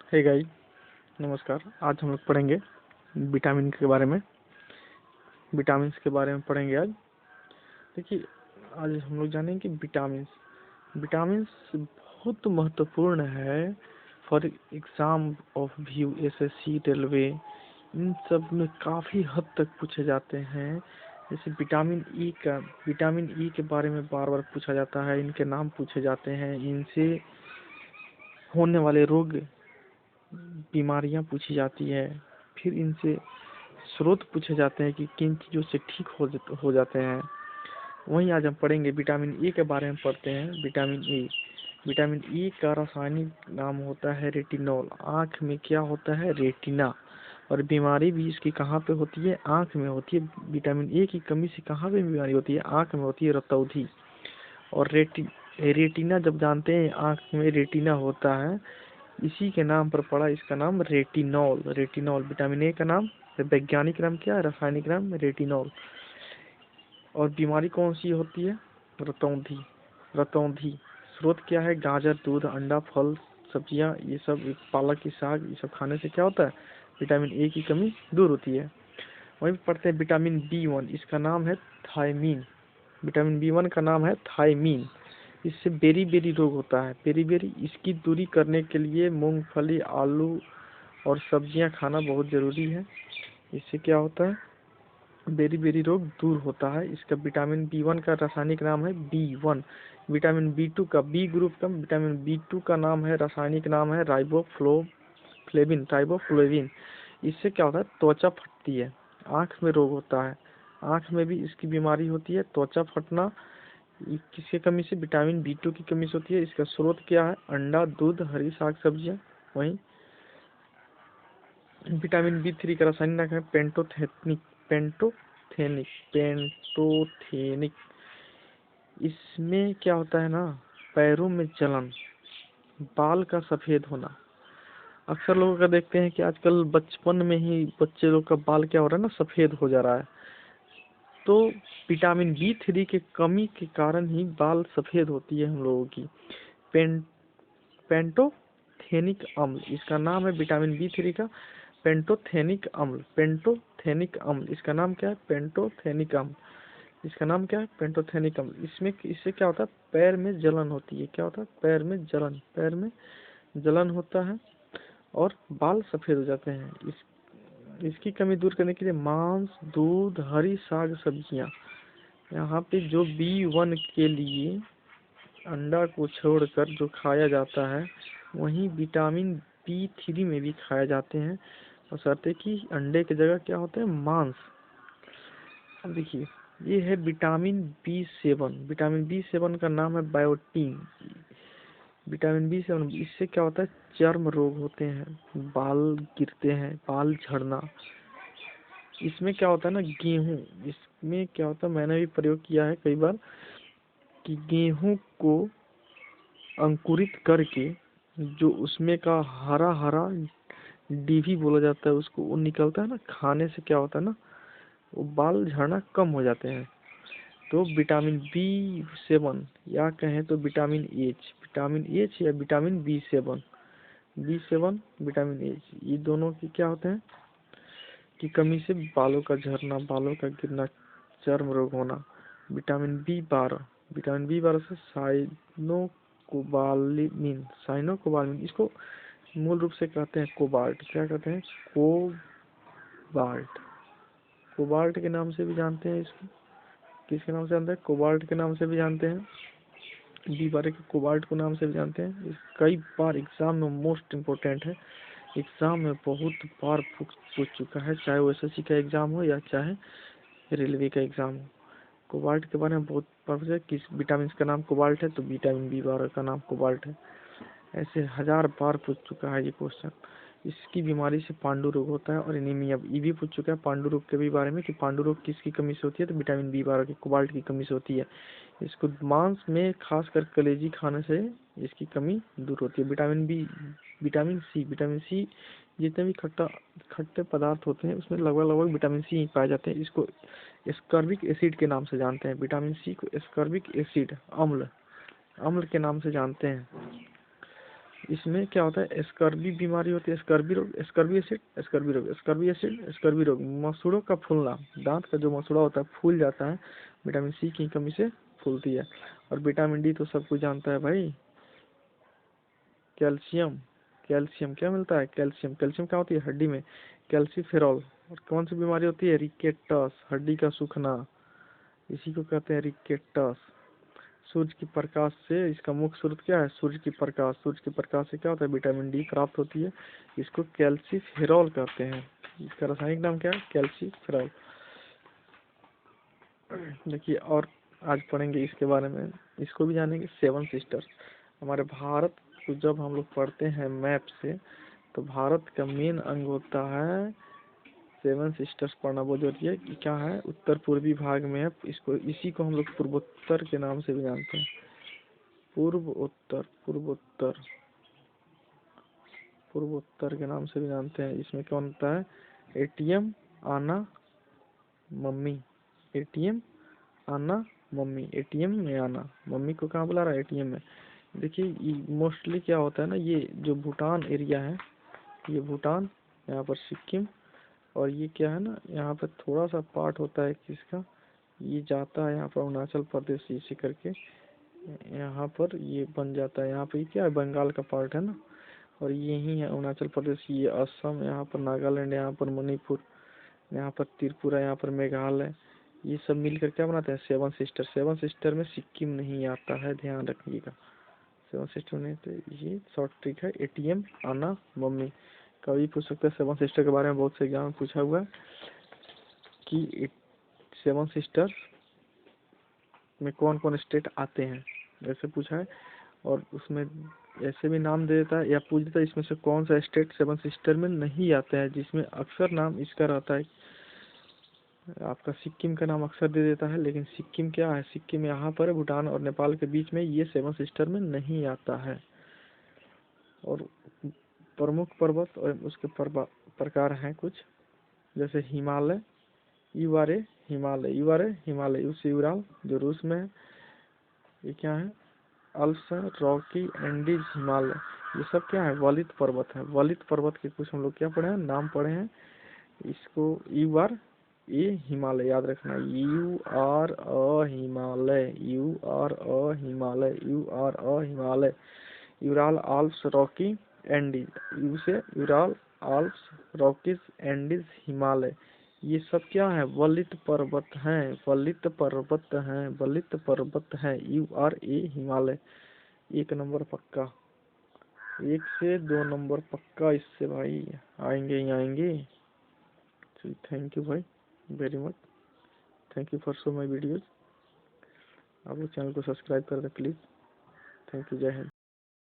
Hey guys, नमस्कार। आज हम लोग पढ़ेंगे विटामिन के बारे में। विटामिन्स के बारे में पढ़ेंगे आज। देखिए, आज हम लोग जानेंगे कि विटामिन्स विटामिन्स बहुत महत्वपूर्ण है for exam of view, SSC, railway. इन सब में काफ़ी हद तक पूछे जाते हैं। जैसे विटामिन ई के बारे में बार बार पूछा जाता है। इनके नाम पूछे जाते हैं। इनसे होने वाले रोग, बीमारियां पूछी जाती है। फिर इनसे स्रोत पूछे जाते हैं कि किन चीज़ों से ठीक हो जाते हैं। वहीं आज हम पढ़ेंगे विटामिन ए के बारे में। पढ़ते हैं विटामिन ए का रासायनिक नाम होता है रेटिनॉल। आँख में क्या होता है? रेटिना। और बीमारी भी इसकी कहाँ पे होती है? आँख में होती है। विटामिन ए की कमी से कहाँ पे बीमारी होती है? आँख में होती है, रतौंधी। और रेटिना जब जानते हैं आँख में रेटिना होता है, इसी के नाम पर पड़ा इसका नाम रेटिनॉल। विटामिन ए का नाम, वैज्ञानिक नाम क्या है? रासायनिक नाम रेटिनॉल। और बीमारी कौन सी होती है? रतौंधी। स्रोत क्या है? गाजर, दूध, अंडा, फल, सब्जियां, ये सब, पालक की साग, ये सब खाने से क्या होता है? विटामिन ए की कमी दूर होती है। वहीं पढ़ते हैं विटामिन बी1। इसका नाम है थायमीन। विटामिन बी1 का नाम है थायमीन। इससे बेरी रोग होता है। बेरी इसकी दूरी करने के लिए मूंगफली, आलू और सब्जियां खाना बहुत ज़रूरी है। इससे क्या होता है? बेरी रोग दूर होता है। इसका विटामिन बी1 का रासायनिक नाम है बी1। विटामिन बी2 का, बी ग्रुप का विटामिन बी2 का नाम है, रासायनिक नाम है राइबोफ्लेविन। इससे क्या होता है? त्वचा फटती है, आँख में रोग होता है। आँख में भी इसकी बीमारी होती है, त्वचा फटना। किसकी कमी से? विटामिन बी2 की कमी से होती है। इसका स्रोत क्या है? अंडा, दूध, हरी साग सब्जियां। वहीं विटामिन बी3 का रासायनिक नाम है पेंटोथेनिक। इसमें क्या होता है ना? पैरों में जलन, बाल का सफेद होना। अक्सर लोगों का देखते हैं कि आजकल बचपन में ही बच्चे लोग का बाल क्या हो रहा है ना? सफेद हो जा रहा है। तो विटामिन बी3 के कमी के कारण ही बाल सफेद होती है हम लोगों की। पेंटोथेनिक अम्ल, इसका नाम है विटामिन बी3 का पेंटोथेनिक अम्ल। इसका नाम क्या है? पेंटोथेनिक अम्ल। इसका नाम क्या है? पेंटोथेनिक अम्ल। इससे क्या होता है? पैर में जलन होती है। क्या होता है? पैर में जलन होता है और बाल सफेद हो जाते हैं। इसकी कमी दूर करने के लिए मांस, दूध, हरी साग सब्जियां। यहाँ पे जो बी1 के लिए अंडा को छोड़कर जो खाया जाता है, वहीं विटामिन बी3 में भी खाए जाते हैं, बशर्ते कि अंडे की जगह क्या होते हैं? मांस। अब देखिए, ये है विटामिन बी7। विटामिन बी7 का नाम है बायोटीन। विटामिन बी7, इससे क्या होता है? चर्म रोग होते हैं, बाल गिरते हैं, बाल झड़ना। इसमें क्या होता है ना? गेहूँ, इसमें क्या होता है? मैंने भी प्रयोग किया है कई बार कि गेहूँ को अंकुरित करके जो उसमें का हरा हरा डीवी बोला जाता है, उसको वो निकलता है ना, खाने से क्या होता है ना? वो बाल झड़ना कम हो जाते हैं। तो विटामिन बी7, या कहें तो विटामिन एच या विटामिन बी7 विटामिन एच, ये दोनों की क्या होते हैं की कमी से बालों का झड़ना, बालों का गिरना, चर्म रोग होना। विटामिन बी12 से साइनोकोबाल्मिन, इसको मूल रूप से कहते हैं कोबाल्ट। क्या कहते हैं? कोबाल्ट के नाम से भी जानते हैं इसको। किसके नाम से जानते हैं? कोबाल्ट के नाम से भी जानते हैं। बी12 के कोबाल्ट को नाम से भी जानते हैं। कई बार एग्जाम में मोस्ट इम्पोर्टेंट है। एग्जाम में बहुत बार पूछ चुका है, चाहे वो एसएससी का एग्जाम हो या चाहे रेलवे का एग्जाम हो। कोबाल्ट के बारे में बहुत बार है। किस विटामिन का नाम कोबाल्ट है? तो विटामिन बी12 का नाम कोबाल्ट है। ऐसे 1000 बार पूछ चुका है ये क्वेश्चन। इसकी बीमारी से पांडु रोग होता है और एनीमिया। ये भी पूछ चुका है पांडु रोग के भी बारे में कि पांडु रोग किसकी कमी से होती है? तो विटामिन बी12 की, कोबाल्ट की कमी से होती है। इसको मांस में खासकर कलेजी खाने से इसकी कमी दूर होती है। विटामिन सी, जितने भी खट्टे पदार्थ होते हैं उसमें लगभग विटामिन सी पाए जाते हैं। इसको एस्कॉर्बिक एसिड के नाम से जानते हैं। विटामिन सी को एस्कॉर्बिक एसिड, अम्ल के नाम से जानते हैं। इसमें क्या होता है, स्कर्वी बीमारी होती है, स्कर्वी रोग, स्कर्वी एसिड, स्कर्वी रोग, स्कर्वी एसिड, स्कर्वी रोग, मसूड़ों का फूलना, दांत का जो मसूड़ा होता है फूल जाता है, विटामिन सी की कमी से फूलती है। और विटामिन डी तो सब कुछ जानता है भाई, कैल्शियम, कैल्शियम क्या मिलता है, कैल्शियम, कैल्शियम क्या होती है हड्डी में, कैल्सीफेरॉल। और कौन सी बीमारी होती है, रिकेटस, हड्डी का सूखना, इसी को कहते हैं रिकेटस। सूर्य की प्रकाश से, इसका मुख्य स्रोत क्या है, सूर्य की प्रकाश, सूर्य की प्रकाश से क्या होता है, विटामिन डी प्राप्त होती है, इसको कैल्सीफेरॉल कहते हैं। इसका रासायनिक नाम क्या है, कैल्सीफेरॉल। देखिए और आज पढ़ेंगे इसके बारे में, इसको भी जानेंगे, सेवन सिस्टर्स। हमारे भारत को जब हम लोग पढ़ते हैं मैप से, तो भारत का मेन अंग होता है सेवन सिस्टर्स पढ़ना बहुत जरूरी है। कि क्या है, उत्तर पूर्वी भाग में है, इसको, इसी को हम लोग पूर्वोत्तर के नाम से भी जानते हैं, पूर्वोत्तर, पूर्वोत्तर, पूर्वोत्तर के नाम से भी जानते हैं। इसमें कौन होता है, एटीएम, आना, मम्मी, एटीएम, आना, मम्मी, एटीएम में आना, मम्मी को कहाँ बुला रहा है, एटीएम में। देखिए मोस्टली क्या होता है ना, ये जो भूटान एरिया है, ये भूटान, यहाँ पर सिक्किम, और ये क्या है ना, यहाँ पर थोड़ा सा पार्ट होता है किसका, ये जाता है यहाँ पर अरुणाचल प्रदेश, इसी करके यहाँ पर ये बन जाता है, यहाँ पे क्या है, बंगाल का पार्ट है ना, और यही है अरुणाचल प्रदेश, ये असम, यहाँ पर नागालैंड, यहाँ पर मणिपुर, यहाँ पर त्रिपुरा, यहाँ पर मेघालय, ये सब मिलकर क्या बनाते हैं, सेवन सिस्टर। सेवन सिस्टर में सिक्किम नहीं आता है, ध्यान रखिएगा, सेवन सिस्टर नहीं, तो ये शॉर्ट ट्रिक है, एटीएम, आना, मम्मी। कभी पूछ सकते हैं सेवन सिस्टर के बारे में, बहुत से एग्जाम में पूछा हुआ है कि सेवन सिस्टर में कौन कौन स्टेट आते हैं, ऐसे पूछा है। और उसमें ऐसे भी नाम दे देता है या पूछ देता है इसमें से कौन सा स्टेट सेवन सिस्टर में नहीं आता है, जिसमें अक्सर नाम इसका रहता है, आपका सिक्किम का नाम अक्सर दे देता है, लेकिन सिक्किम क्या है, सिक्किम यहाँ पर भूटान और नेपाल के बीच में, ये सेवन सिस्टर में नहीं आता है। और प्रमुख पर्वत और उसके प्रकार हैं कुछ, जैसे हिमालय, युवारे हिमालय, युवारे हिमालय, उस यूराल जो रूस में है, ये क्या है, अल्प्स, रॉकी, एंडीज, हिमालय, ये सब क्या है, वलित पर्वत है। वलित पर्वत के कुछ हम लोग क्या पढ़े हैं, नाम पढ़े हैं। इसको यू आर ए हिमालय याद रखना, you are a Himalaya, you are a Himalaya, you are a Himalaya, Ural, Alps, Rocky, Andes, U से Ural, Alps, Rockies, Andes, Himalaya, ये सब क्या है, वलित पर्वत हैं, वलित पर्वत हैं, वलित पर्वत हैं, यू आर ए हिमालय। एक नंबर पक्का, 1 से 2 नंबर पक्का इससे भाई, आएंगे ही आएंगे। थैंक यू भाई, very much, thank you for show my videos. आप लोग चैनल को सब्सक्राइब कर दें प्लीज़। थैंक यू, जय हिंद।